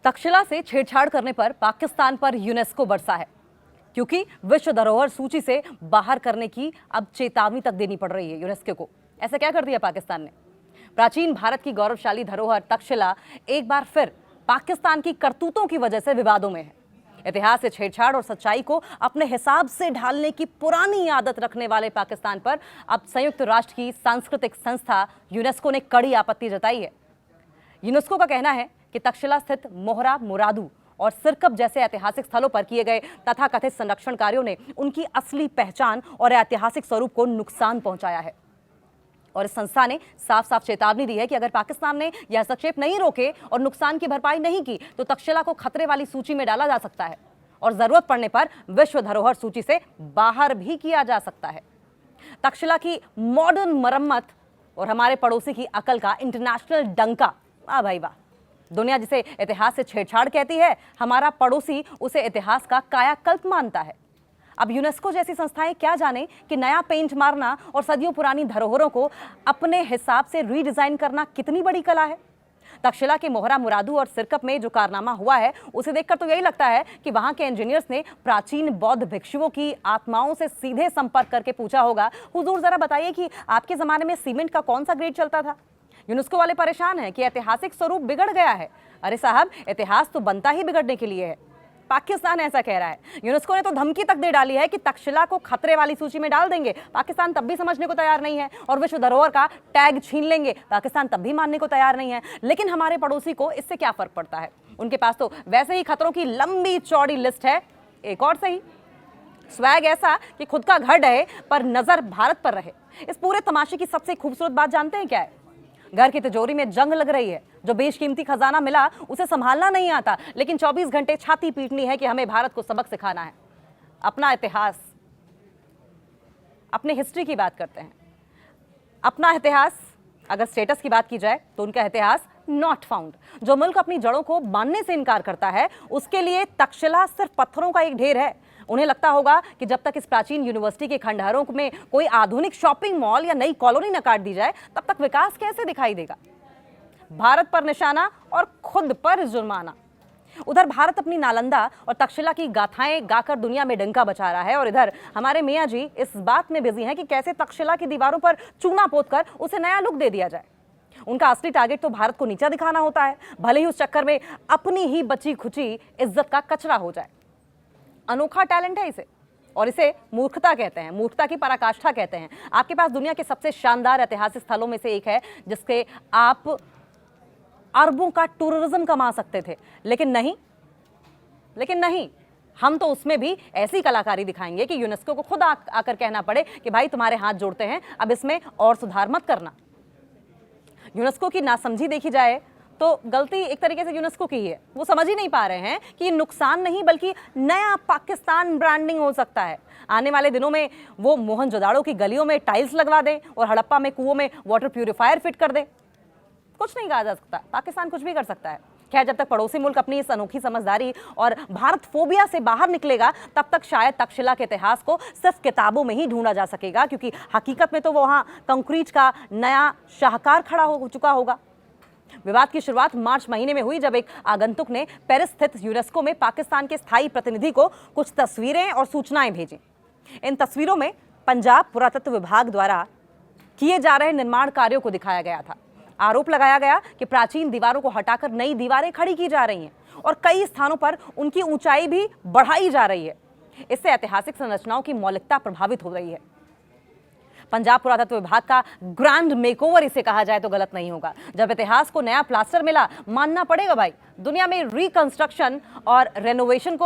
तक्षशिला से छेड़छाड़ करने पर पाकिस्तान पर यूनेस्को बरसा है, क्योंकि विश्व धरोहर सूची से बाहर करने की अब चेतावनी तक देनी पड़ रही है यूनेस्को को। ऐसा क्या कर दिया पाकिस्तान ने? प्राचीन भारत की गौरवशाली धरोहर तक्षशिला एक बार फिर पाकिस्तान की करतूतों की वजह से विवादों में है। इतिहास से छेड़छाड़ और सच्चाई को अपने हिसाब से ढालने की पुरानी आदत रखने वाले पाकिस्तान पर अब संयुक्त राष्ट्र की सांस्कृतिक संस्था यूनेस्को ने कड़ी आपत्ति जताई है। यूनेस्को का कहना है कि तक्षशिला स्थित मोहरा मुरादू और सिरकप जैसे ऐतिहासिक स्थलों पर किए गए तथाकथित संरक्षण कार्यों ने उनकी असली पहचान और ऐतिहासिक स्वरूप को नुकसान पहुंचाया है। और इस संस्था ने साफ साफ चेतावनी दी है कि अगर पाकिस्तान ने यह हस्तक्षेप नहीं रोके और नुकसान की भरपाई नहीं की तो तक्षशिला को खतरे वाली सूची में डाला जा सकता है और जरूरत पड़ने पर विश्व धरोहर सूची से बाहर भी किया जा सकता है। तक्षशिला की मॉडर्न मरम्मत और हमारे पड़ोसी की अकल का इंटरनेशनल डंका। वाह भाई वाह। दुनिया जिसे इतिहास से छेड़छाड़ कहती है, हमारा पड़ोसी उसे इतिहास का कायाकल्प मानता है। अब यूनेस्को जैसी संस्थाएं क्या जाने कि नया पेंट मारना और सदियों पुरानी धरोहरों को अपने हिसाब से रीडिजाइन करना कितनी बड़ी कला है। तक्षशिला के मोहरा मुरादू और सिरकप में जो कारनामा हुआ है उसे देखकर तो यही लगता है कि वहां के इंजीनियर्स ने प्राचीन बौद्ध भिक्षुओं की आत्माओं से सीधे संपर्क करके पूछा होगा, हुजूर जरा बताइए कि आपके जमाने में सीमेंट का कौन सा ग्रेड चलता था। यूनेस्को वाले परेशान हैं कि ऐतिहासिक स्वरूप बिगड़ गया है। अरे साहब, इतिहास तो बनता ही बिगड़ने के लिए है। पाकिस्तान ऐसा कह रहा है। यूनेस्को ने तो धमकी तक दे डाली है कि तक्षशिला को खतरे वाली सूची में डाल देंगे। पाकिस्तान तब भी समझने को तैयार नहीं है और विश्व धरोहर का टैग छीन लेंगे। पाकिस्तान तब भी मानने को तैयार नहीं है। लेकिन हमारे पड़ोसी को इससे क्या फर्क पड़ता है? उनके पास तो वैसे ही खतरों की लंबी चौड़ी लिस्ट है। एक और सही स्वैग ऐसा कि खुद का घर डहे पर नजर भारत पर रहे। इस पूरे तमाशे की सबसे खूबसूरत बात जानते हैं क्या है? घर की तिजोरी में जंग लग रही है। जो बेशकीमती खजाना मिला उसे संभालना नहीं आता, लेकिन 24 घंटे छाती पीटनी है कि हमें भारत को सबक सिखाना है। अपना इतिहास, अपने हिस्ट्री की बात करते हैं। अपना इतिहास, अगर स्टेटस की बात की जाए तो उनका इतिहास नॉट फाउंड। जो मुल्क अपनी जड़ों को मानने से इनकार करता है उसके लिए तक्षशिला सिर्फ पत्थरों का एक ढेर है। उन्हें लगता होगा कि जब तक इस प्राचीन यूनिवर्सिटी के खंडहरों में कोई आधुनिक शॉपिंग मॉल या नई कॉलोनी न काट दी जाए तब तक विकास कैसे दिखाई देगा। भारत पर निशाना और खुद पर जुर्माना। उधर भारत अपनी नालंदा और तक्षशिला की गाथाएं गाकर दुनिया में डंका बचा रहा है और इधर हमारे मियाँ जी इस बात में बिजी हैं कि कैसे तक्षशिला की दीवारों पर चूना पोतकर उसे नया लुक दे दिया जाए। उनका असली टारगेट तो भारत को नीचा दिखाना होता है, भले ही उस चक्कर में अपनी ही बची खुची इज्जत का कचरा हो जाए। अनोखा टैलेंट है इसे, और इसे मूर्खता कहते हैं, मूर्खता की पराकाष्ठा कहते हैं। आपके पास दुनिया के सबसे शानदार ऐतिहासिक स्थलों में से एक है जिसके आप अरबों का टूरिज्म कमा सकते थे, लेकिन नहीं, हम तो उसमें भी ऐसी कलाकारी दिखाएंगे कि यूनेस्को को खुद आकर कहना पड़े कि भाई तुम्हारे हाथ जोड़ते हैं, अब इसमें और सुधार मत करना। यूनेस्को की नासमझी देखी जाए तो गलती एक तरीके से यूनेस्को की ही है। वो समझ ही नहीं पा रहे हैं कि ये नुकसान नहीं बल्कि नया पाकिस्तान ब्रांडिंग हो सकता है। आने वाले दिनों में वो मोहनजोदाड़ो की गलियों में टाइल्स लगवा दें और हड़प्पा में कुओं में वाटर प्यूरिफायर फिट कर दें। कुछ नहीं कहा जा सकता, पाकिस्तान कुछ भी कर सकता है। खैर, जब तक पड़ोसी मुल्क अपनी इस अनोखी समझदारी और भारत फोबिया से बाहर निकलेगा तब तक शायद तक्षशिला के इतिहास को सिर्फ किताबों में ही ढूंढा जा सकेगा, क्योंकि हकीकत में तो वहां कंक्रीट का नया शाहकार खड़ा हो चुका होगा। विवाद की शुरुआत मार्च महीने में हुई जब एक आगंतुक ने पेरिस स्थित यूनेस्को में पाकिस्तान के स्थायी प्रतिनिधि को कुछ तस्वीरें और सूचनाएं भेजी। इन तस्वीरों में पंजाब पुरातत्व विभाग द्वारा किए जा रहे निर्माण कार्यों को दिखाया गया था। आरोप लगाया गया कि प्राचीन दीवारों को हटाकर नई दीवारें खड़ी की जा रही हैं और कई स्थानों पर उनकी ऊंचाई भी बढ़ाई जा रही है। इससे ऐतिहासिक संरचनाओं की मौलिकता प्रभावित हो रही है। पंजाब पुरातत्व विभाग का ग्रैंड मेकओवर इसे कहा जाए तो गलत नहीं होगा। जब इतिहास को नया प्लास्टर मिला, मानना पड़ेगा भाई, दुनिया में रिकंस्ट्रक्शन और रेनोवेशन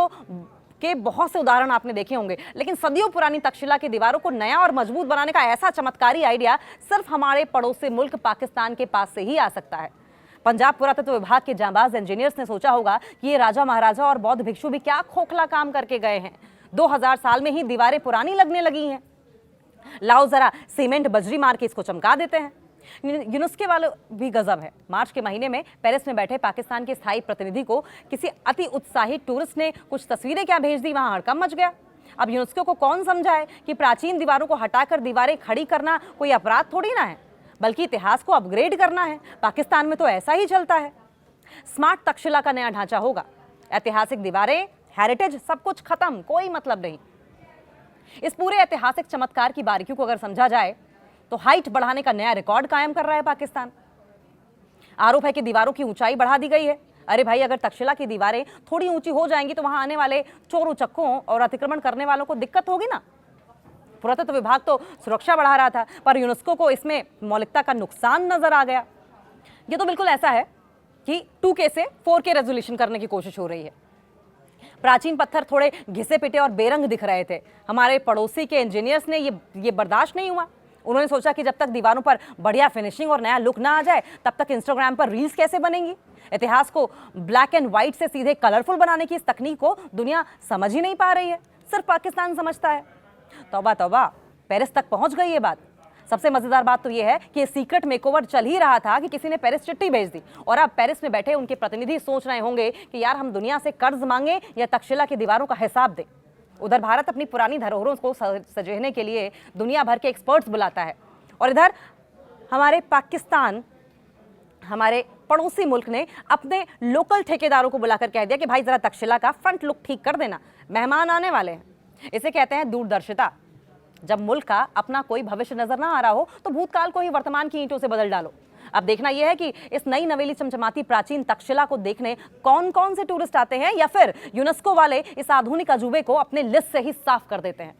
के बहुत से उदाहरण आपने देखे होंगे, लेकिन सदियों पुरानी तक्षशिला की दीवारों को नया और मजबूत बनाने का ऐसा चमत्कारी आइडिया सिर्फ हमारे पड़ोसी मुल्क पाकिस्तान के पास से ही आ सकता है। पंजाब पुरातत्व विभाग के जांबाज इंजीनियर्स ने सोचा होगा कि ये राजा महाराजा और बौद्ध भिक्षु भी क्या खोखला काम करके गए हैं। 2000 साल में ही दीवारें पुरानी लगने लगी हैं। लाओ जरा सीमेंट बजरी मार के इसको चमका देते हैं। यूनेस्को वाले भी गजब है। मार्च के महीने में पेरिस में बैठे पाकिस्तान के स्थायी प्रतिनिधि को किसी अति उत्साही टूरिस्ट ने कुछ तस्वीरें क्या भेज दी, वहां हड़कंप मच गया। अब यूनेस्को को कौन समझाए कि प्राचीन दीवारों को हटाकर दीवारें खड़ी करना कोई अपराध थोड़ी ना है, बल्कि इतिहास को अपग्रेड करना है। पाकिस्तान में तो ऐसा ही चलता है। स्मार्ट तक्षशिला का नया ढांचा होगा। ऐतिहासिक दीवारें, हेरिटेज, सब कुछ खत्म, कोई मतलब नहीं। इस पूरे ऐतिहासिक चमत्कार की बारीकियों को अगर समझा जाए तो हाइट बढ़ाने का नया रिकॉर्ड कायम कर रहा है पाकिस्तान। आरोप है कि दीवारों की ऊंचाई बढ़ा दी गई है। अरे भाई, अगर तक्षशिला की दीवारें थोड़ी ऊंची हो जाएंगी तो वहां आने वाले चोर उचक्कों और अतिक्रमण करने वालों को दिक्कत होगी ना। पुरातत्व विभाग तो सुरक्षा बढ़ा रहा था, पर यूनेस्को को इसमें मौलिकता का नुकसान नजर आ गया। ये तो बिल्कुल ऐसा है कि 2K से 4K रेजोल्यूशन करने की कोशिश हो रही है। प्राचीन पत्थर थोड़े घिसे पिटे और बेरंग दिख रहे थे। हमारे पड़ोसी के इंजीनियर्स ने ये बर्दाश्त नहीं हुआ। उन्होंने सोचा कि जब तक दीवारों पर बढ़िया फिनिशिंग और नया लुक ना आ जाए तब तक इंस्टाग्राम पर रील्स कैसे बनेंगी। इतिहास को ब्लैक एंड व्हाइट से सीधे कलरफुल बनाने की इस तकनीक को दुनिया समझ ही नहीं पा रही है, सिर्फ पाकिस्तान समझता है। तौबा तौबा, पेरिस तक पहुंच गई ये बात। सबसे मजेदार बात तो यह है कि सीक्रेट मेकओवर चल ही रहा था कि किसी ने पेरिस चिट्ठी भेज दी और अब पेरिस में बैठे उनके प्रतिनिधि सोच रहे होंगे कि यार हम दुनिया से कर्ज मांगे या तक्षशिला की दीवारों का हिसाब दें। उधर भारत अपनी पुरानी धरोहरों को सजोने के लिए दुनिया भर के एक्सपर्ट्स बुलाता है और इधर हमारे पाकिस्तान, हमारे पड़ोसी मुल्क ने अपने लोकल ठेकेदारों को बुलाकर कह दिया कि भाई जरा तक्षशिला का फ्रंट लुक ठीक कर देना, मेहमान आने वाले हैं। इसे कहते हैं दूरदर्शिता। जब मुल्क का अपना कोई भविष्य नजर ना आ रहा हो तो भूतकाल को ही वर्तमान की ईंटों से बदल डालो। अब देखना यह है कि इस नई नवेली चमचमाती प्राचीन तक्षशिला को देखने कौन कौन से टूरिस्ट आते हैं या फिर यूनेस्को वाले इस आधुनिक अजूबे को अपने लिस्ट से ही साफ कर देते हैं।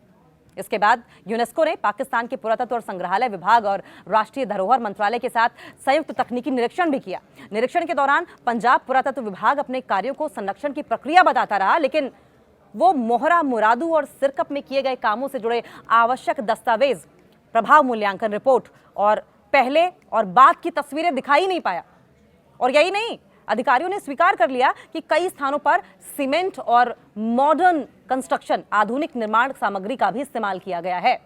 इसके बाद यूनेस्को ने पाकिस्तान के पुरातत्व और संग्रहालय विभाग और राष्ट्रीय धरोहर मंत्रालय के साथ संयुक्त तकनीकी निरीक्षण भी किया। निरीक्षण के दौरान पंजाब पुरातत्व विभाग अपने कार्यों को संरक्षण की प्रक्रिया बताता रहा, लेकिन वो मोहरा मुरादू और सिरकप में किए गए कामों से जुड़े आवश्यक दस्तावेज, प्रभाव मूल्यांकन रिपोर्ट और पहले और बाद की तस्वीरें दिखाई नहीं पाया। और यही नहीं, अधिकारियों ने स्वीकार कर लिया कि कई स्थानों पर सीमेंट और मॉडर्न कंस्ट्रक्शन, आधुनिक निर्माण सामग्री का भी इस्तेमाल किया गया है।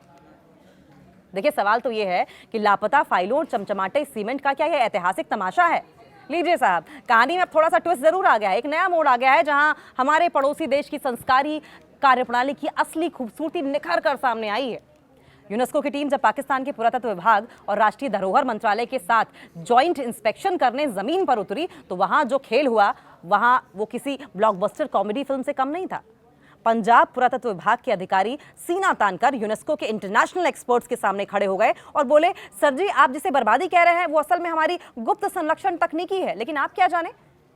देखिए, सवाल तो यह है कि लापता फाइलों और चमचमाटे सीमेंट का क्या यह ऐतिहासिक तमाशा है? लीजिए साहब, कहानी में अब थोड़ा सा ट्विस्ट जरूर आ गया है, एक नया मोड़ आ गया है जहां हमारे पड़ोसी देश की संस्कारी कार्यप्रणाली की असली खूबसूरती निखर कर सामने आई है। यूनेस्को की टीम जब पाकिस्तान के पुरातत्व विभाग और राष्ट्रीय धरोहर मंत्रालय के साथ जॉइंट इंस्पेक्शन करने जमीन पर उतरी तो वहां जो खेल हुआ वहां वो किसी ब्लॉकबस्टर कॉमेडी फिल्म से कम नहीं था। पंजाब पुरातत्व विभाग के अधिकारी सीना तानकर यूनेस्को के इंटरनेशनल एक्सपर्ट्स के सामने खड़े हो गए और बोले, सर जी, आप जिसे बर्बादी कह रहे हैं वो असल में हमारी गुप्त संरक्षण तकनीकी है, लेकिन आप क्या जाने,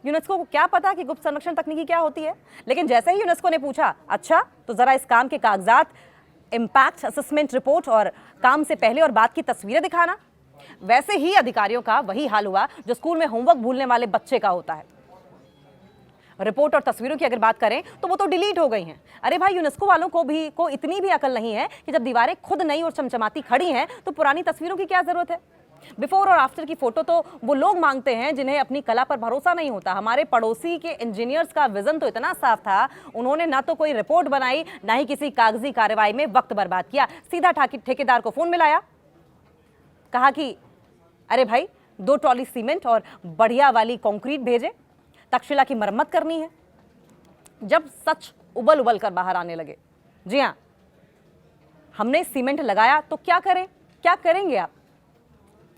यूनेस्को को क्या पता कि गुप्त संरक्षण तकनीकी क्या होती है। लेकिन जैसे ही यूनेस्को ने पूछा, अच्छा तो जरा इस काम के कागजात, इम्पैक्ट असेसमेंट रिपोर्ट और काम से पहले और बाद की तस्वीरें दिखाना, वैसे ही अधिकारियों का वही हाल हुआ जो स्कूल में होमवर्क भूलने वाले बच्चे का होता है। रिपोर्ट और तस्वीरों की अगर बात करें तो वो तो डिलीट हो गई हैं। अरे भाई, यूनेस्को वालों को इतनी भी अकल नहीं है कि जब दीवारें खुद नई और चमचमाती खड़ी हैं तो पुरानी तस्वीरों की क्या जरूरत है। बिफोर और आफ्टर की फोटो तो वो लोग मांगते हैं जिन्हें अपनी कला पर भरोसा नहीं होता। हमारे पड़ोसी के इंजीनियर्स का विजन तो इतना साफ था, उन्होंने ना तो कोई रिपोर्ट बनाई, ना ही किसी कागजी कार्रवाई में वक्त बर्बाद किया। सीधा ठेकेदार को फोन मिलाया, कहा कि अरे भाई 2 ट्रॉली सीमेंट और बढ़िया वाली कंक्रीट भेजे, तक्षशिला की मरम्मत करनी है। जब सच उबल उबल कर बाहर आने लगे, जी हाँ, हमने सीमेंट लगाया तो क्या करें, क्या करेंगे आप,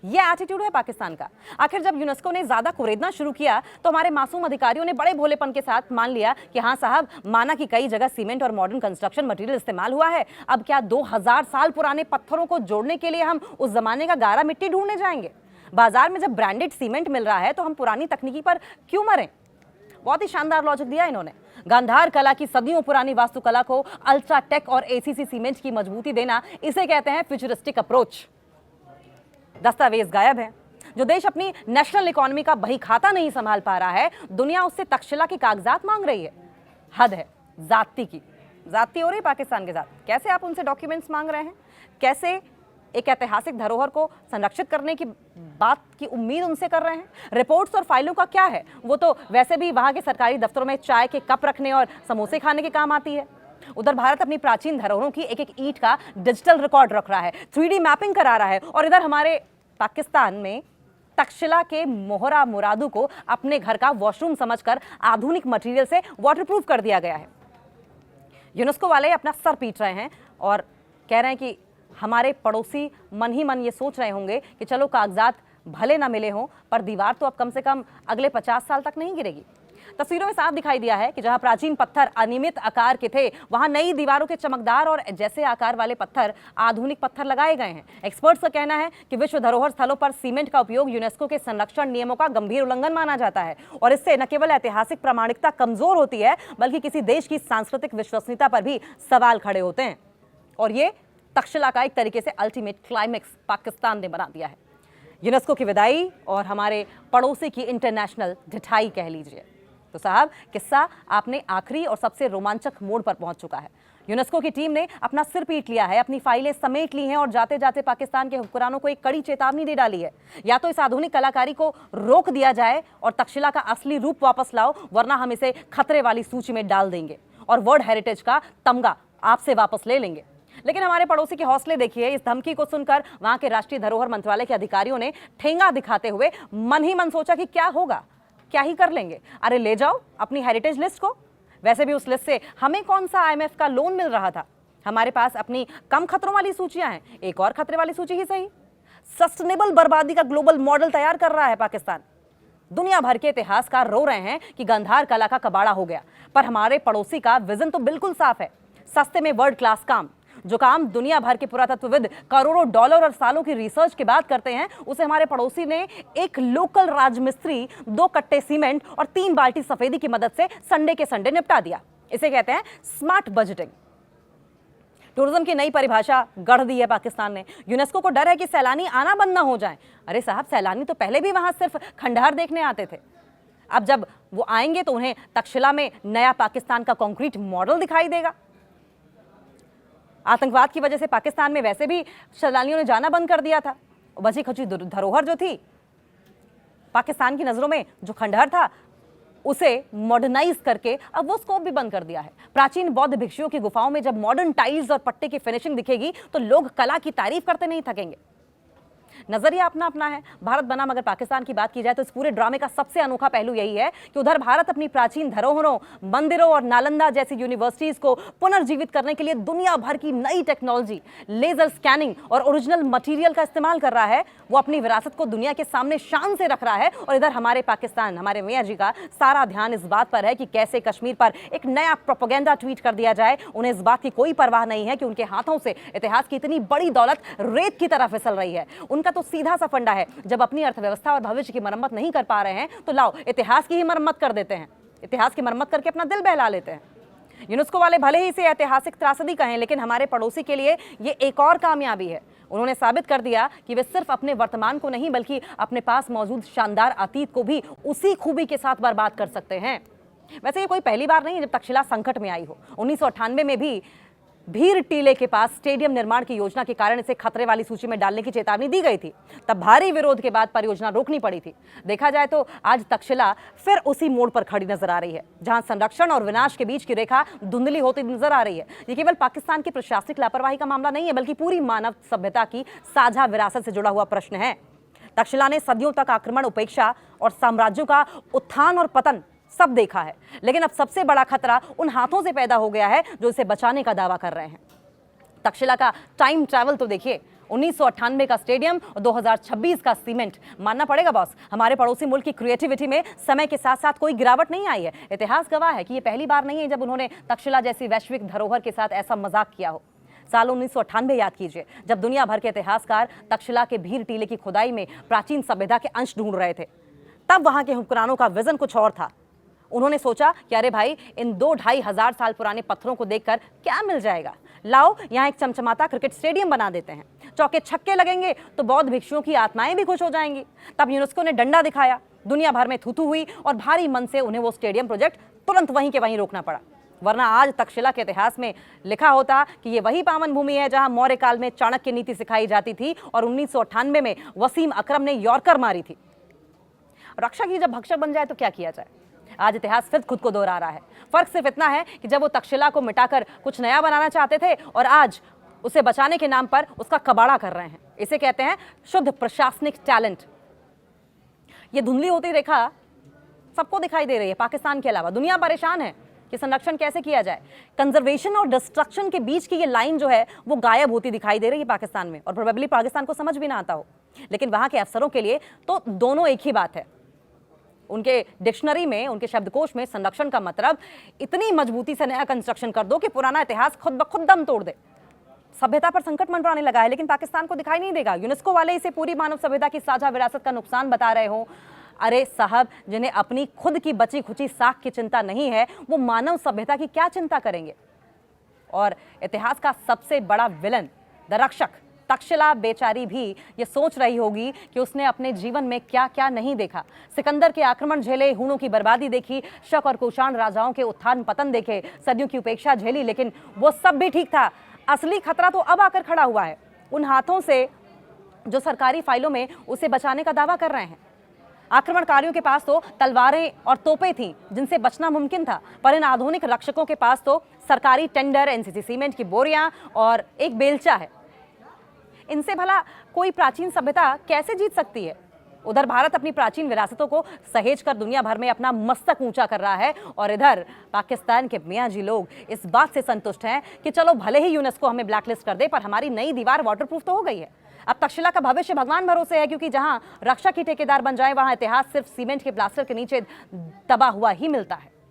यह एटीट्यूड है पाकिस्तान का। आखिर जब यूनेस्को ने ज्यादा कुरेदना शुरू किया तो हमारे मासूम अधिकारियों ने बड़े भोलेपन के साथ मान लिया कि हाँ साहब, माना कि कई जगह सीमेंट और मॉडर्न कंस्ट्रक्शन मटेरियल इस्तेमाल हुआ है, अब क्या 2000 साल पुराने पत्थरों को जोड़ने के लिए हम उस जमाने का गारा मिट्टी ढूंढने जाएंगे? बाजार में जब ब्रांडेड सीमेंट मिल रहा है तो हम पुरानी तकनीकी पर क्यों मरें? बहुत ही शानदार लॉजिक दिया इन्होंने। गांधार कला की सदियों पुरानी वास्तुकला को अल्ट्राटेक और एसीसी सीमेंट की मजबूती देना, इसे कहते हैं फ्यूचरिस्टिक अप्रोच। दस्तावेज गायब है। जो देश अपनी नेशनल इकोनॉमी का बही खाता नहीं संभाल पा रहा है, दुनिया उससे तक्षशिला के कागजात मांग रही है। हद है, जाती की जाती हो रही पाकिस्तान के साथ। कैसे आप उनसे डॉक्यूमेंट्स मांग रहे हैं? कैसे एक ऐतिहासिक धरोहर को संरक्षित करने की बात की उम्मीद उनसे कर रहे हैं? रिपोर्ट्स और फाइलों का क्या है? वो तो वैसे भी वहां के सरकारी दफ्तरों में चाय के कप रखने और समोसे खाने के काम आती है। उधर भारत अपनी प्राचीन धरोहरों की एक एक ईंट का डिजिटल रिकॉर्ड रख रहा है, 3D मैपिंग करा रहा है, और इधर हमारे पाकिस्तान में तक्षशिला के मोहरा मुरादू को अपने घर का वॉशरूम समझकर आधुनिक मटेरियल से वाटरप्रूफ कर दिया गया है। यूनेस्को वाले अपना सर पीट रहे हैं और कह रहे हैं कि हमारे पड़ोसी मन ही मन ये सोच रहे होंगे कि चलो कागजात भले ना मिले हों, पर दीवार तो अब कम से कम अगले 50 साल तक नहीं गिरेगी। तस्वीरों में साफ दिखाई दिया है कि जहां प्राचीन पत्थर अनियमित आकार के थे, वहां नई दीवारों के चमकदार और जैसे आकार वाले पत्थर आधुनिक पत्थर लगाए गए हैं। एक्सपर्ट्स का कहना है कि विश्व धरोहर स्थलों पर सीमेंट का उपयोग यूनेस्को के संरक्षण नियमों का गंभीर उल्लंघन माना जाता है और इससे न केवल ऐतिहासिक प्रामाणिकता कमजोर होती है, बल्कि किसी देश की सांस्कृतिक विश्वसनीयता पर भी सवाल खड़े होते हैं। और ये तक्षशिला का एक तरीके से अल्टीमेट क्लाइमेक्स पाकिस्तान ने बना दिया है। यूनेस्को की विदाई और हमारे पड़ोसी की इंटरनेशनल ढिठाई कह लीजिए। तो साहब, किस्सा आपने आखिरी और सबसे रोमांचक मोड़ पर पहुंच चुका है। यूनेस्को की टीम ने अपना सिर पीट लिया है, अपनी फाइलें समेट ली हैं और जाते जाते पाकिस्तान के हुक्मरानों को एक कड़ी चेतावनी दे डाली है। या तो इस आधुनिक कलाकारी को रोक दिया जाए और तक्षशिला का असली रूप वापस लाओ, वरना हम इसे खतरे वाली सूची में डाल देंगे और वर्ल्ड हेरिटेज का तमगा आपसे वापस ले लेंगे। लेकिन हमारे पड़ोसी के हौसले देखिए। इस धमकी को सुनकर वहां के राष्ट्रीय धरोहर मंत्रालय के अधिकारियों ने ठेंगा दिखाते हुए मन ही मन सोचा कि क्या होगा, क्या ही कर लेंगे। अरे ले जाओ अपनी हेरिटेज लिस्ट को। वैसे भी उस लिस्ट से हमें कौन सा IMF का लोन मिल रहा था। हमारे पास अपनी कम खतरों वाली सूचियां हैं, एक और खतरे वाली सूची ही सही। सस्टेनेबल बर्बादी का ग्लोबल मॉडल तैयार कर रहा है पाकिस्तान। दुनिया भर के इतिहासकार रो रहे हैं कि गंधार कला का कबाड़ा हो गया, पर हमारे पड़ोसी का विजन तो बिल्कुल साफ है। सस्ते में वर्ल्ड क्लास काम, जो काम दुनिया भर के पुरातत्वविद करोड़ों डॉलर और सालों की रिसर्च के बाद करते हैं, उसे हमारे पड़ोसी ने एक लोकल राजमिस्त्री 2 कट्टे सीमेंट और 3 बाल्टी सफेदी की मदद से संडे के संडे निपटा दिया। इसे कहते हैं स्मार्ट बजटिंग। टूरिज्म की नई परिभाषा गढ़ दी है पाकिस्तान ने। यूनेस्को को डर है कि सैलानी आना बंद ना हो जाए। अरे साहब, सैलानी तो पहले भी वहां सिर्फ खंडहर देखने आते थे। अब जब वो आएंगे तो उन्हें तक्षशिला में नया पाकिस्तान का कंक्रीट मॉडल दिखाई देगा। आतंकवाद की वजह से पाकिस्तान में वैसे भी सैलानियों ने जाना बंद कर दिया था। बची खुची धरोहर जो थी, पाकिस्तान की नजरों में जो खंडहर था, उसे मॉडर्नाइज करके अब वो स्कोप भी बंद कर दिया है। प्राचीन बौद्ध भिक्षुओं की गुफाओं में जब मॉडर्न टाइल्स और पट्टे की फिनिशिंग दिखेगी तो लोग कला की तारीफ करते नहीं थकेंगे। नजरिया अपना अपना है। भारत बनाम अगर पाकिस्तान की बात की जाए तो इस पूरे ड्रामे का सबसे अनोखा पहलू यही है कि उधर भारत अपनी प्राचीन धरोहरों, मंदिरों और नालंदा जैसी यूनिवर्सिटीज को पुनर्जीवित करने के लिए दुनिया भर की नई टेक्नोलॉजी, लेजर स्कैनिंग और ओरिजिनल मटेरियल का इस्तेमाल कर रहा है। वो अपनी विरासत को दुनिया के सामने शान से रख रहा है और इधर हमारे पाकिस्तान, हमारे मियाँ जी का सारा ध्यान इस बात पर है कि कैसे कश्मीर पर एक नया प्रोपेगेंडा ट्वीट कर दिया जाए। उन्हें इस बात की कोई परवाह नहीं है कि उनके हाथों से इतिहास की इतनी बड़ी दौलत रेत की तरह फिसल रही है। उनका तो सीधा सा फंडा है, जब अपनी अर्थव्यवस्था और भविष्य की मरम्मत नहीं कर पा रहे हैं तो लाओ इतिहास की ही मरम्मत कर देते हैं। इतिहास की मरम्मत करके अपना दिल बहला लेते हैं। यूनेस्को वाले भले ही इसे ऐतिहासिक त्रासदी कहें, लेकिन हमारे पड़ोसी के लिए ये एक और कामयाबी है। उन्होंने साबित कर दिया कि वे सिर्फ अपने वर्तमान को नहीं, बल्कि अपने पास मौजूद शानदार अतीत को भी उसी खूबी के साथ बर्बाद कर सकते हैं। वैसे ये कोई पहली बार नहीं है जब तक्षशिला संकट में आई हो। 1998 में भी भीर टीले के पास स्टेडियम निर्माण की योजना के कारण इसे खतरे वाली सूची में डालने की चेतावनी दी गई थी। तब भारी विरोध के बाद परियोजना रोकनी पड़ी थी। देखा जाए तो आज तक्षशिला फिर उसी मोड़ पर खड़ी नजर आ रही है, जहां संरक्षण और विनाश के बीच की रेखा धुंधली होती नजर आ रही है। ये केवल पाकिस्तान की प्रशासनिक लापरवाही का मामला नहीं है, बल्कि पूरी मानव सभ्यता की साझा विरासत से जुड़ा हुआ प्रश्न है। तक्षशिला ने सदियों तक आक्रमण, उपेक्षा और साम्राज्यों का उत्थान और पतन सब देखा है, लेकिन अब सबसे बड़ा खतरा उन हाथों से पैदा हो गया है जो इसे बचाने का दावा कर रहे हैं। तक्षशिला का टाइम ट्रैवल तो देखिए, 1998 का स्टेडियम और 2026 का सीमेंट। मानना पड़ेगा बॉस, हमारे पड़ोसी मुल्क की क्रिएटिविटी में समय के साथ साथ कोई गिरावट नहीं आई है। इतिहास गवाह है कि ये पहली बार नहीं है जब उन्होंने तक्षशिला जैसी वैश्विक धरोहर के साथ ऐसा मजाक किया हो। साल 1998 याद कीजिए, जब दुनिया भर के इतिहासकार तक्षशिला के भीर टीले की खुदाई में प्राचीन सभ्यता के अंश ढूंढ रहे थे। तब वहां के हुक्मरानों का विजन कुछ और था। उन्होंने सोचा कि अरे भाई, इन 2-2.5 हजार साल पुराने पत्थरों को देखकर क्या मिल जाएगा, लाओ यहाँ एक चमचमाता क्रिकेट स्टेडियम बना देते हैं। चौके छक्के लगेंगे तो बौद्ध भिक्षुओं की आत्माएं भी खुश हो जाएंगी। तब यूनेस्को ने डंडा दिखाया, दुनिया भर में थूथू हुई और भारी मन से उन्हें वो स्टेडियम प्रोजेक्ट तुरंत वहीं के वहीं रोकना पड़ा। वरना आज तक्षशिला के इतिहास में लिखा होता कि ये वही पावन भूमि है जहां मौर्य काल में चाणक्य नीति सिखाई जाती थी और 1998 में वसीम अकरम ने यॉर्कर मारी थी। रक्षा की जब भक्षक बन जाए तो क्या किया जाए। आज इतिहास फिर खुद को दोहरा रहा है। फर्क सिर्फ इतना है कि जब वो तक्षशिला को मिटाकर कुछ नया बनाना चाहते थे और आज उसे बचाने के नाम पर उसका कबाड़ा कर रहे हैं। इसे कहते हैं शुद्ध प्रशासनिक टैलेंट। ये धुंधली होती रेखा सबको दिखाई दे रही है, पाकिस्तान के अलावा दुनिया परेशान है। कि संरक्षण कैसे किया जाए। कंजर्वेशन और डिस्ट्रक्शन के बीच की ये लाइन जो है वो गायब होती दिखाई दे रही है पाकिस्तान में, और प्रोबेबली पाकिस्तान को समझ भी ना आता हो, लेकिन वहां के अफसरों के लिए तो दोनों एक ही बात है। उनके डिक्शनरी में, उनके शब्दकोश में संरक्षण का मतलब इतनी मजबूती से नया कंस्ट्रक्शन कर दो कि पुराना इतिहास खुद ब खुद दम तोड़ दे। सभ्यता पर संकट मंडराने लगा है, लेकिन पाकिस्तान को दिखाई नहीं देगा। यूनेस्को वाले इसे पूरी मानव सभ्यता की साझा विरासत का नुकसान बता रहे हो। अरे साहब, जिन्हें अपनी खुद की बची खुची साख की चिंता नहीं है, वो मानव सभ्यता की क्या चिंता करेंगे। और इतिहास का सबसे बड़ा विलन, द रक्षक, तक्षशिला बेचारी भी ये सोच रही होगी कि उसने अपने जीवन में क्या क्या नहीं देखा। सिकंदर के आक्रमण झेले, हूणों की बर्बादी देखी, शक और कुषाण राजाओं के उत्थान पतन देखे, सदियों की उपेक्षा झेली, लेकिन वो सब भी ठीक था। असली खतरा तो अब आकर खड़ा हुआ है उन हाथों से जो सरकारी फाइलों में उसे बचाने का दावा कर रहे हैं। आक्रमणकारियों के पास तो तलवारें और तोपें थीं जिनसे बचना मुमकिन था, पर इन आधुनिक रक्षकों के पास तो सरकारी टेंडर, एनसीसी सीमेंट की बोरियां और एक बेलचा है। इनसे भला कोई प्राचीन सभ्यता कैसे जीत सकती है। उधर भारत अपनी प्राचीन विरासतों को सहेज कर दुनिया भर में अपना मस्तक ऊंचा कर रहा है, और इधर पाकिस्तान के मियां जी लोग इस बात से संतुष्ट हैं कि चलो भले ही यूनेस्को हमें ब्लैकलिस्ट कर दे, पर हमारी नई दीवार वाटरप्रूफ तो हो गई है। अब तक्षशिला का भविष्य भगवान भरोसे है, क्योंकि जहां रक्षा की ठेकेदार बन जाए वहां इतिहास सिर्फ सीमेंट के प्लास्टर के नीचे दबा हुआ ही मिलता है।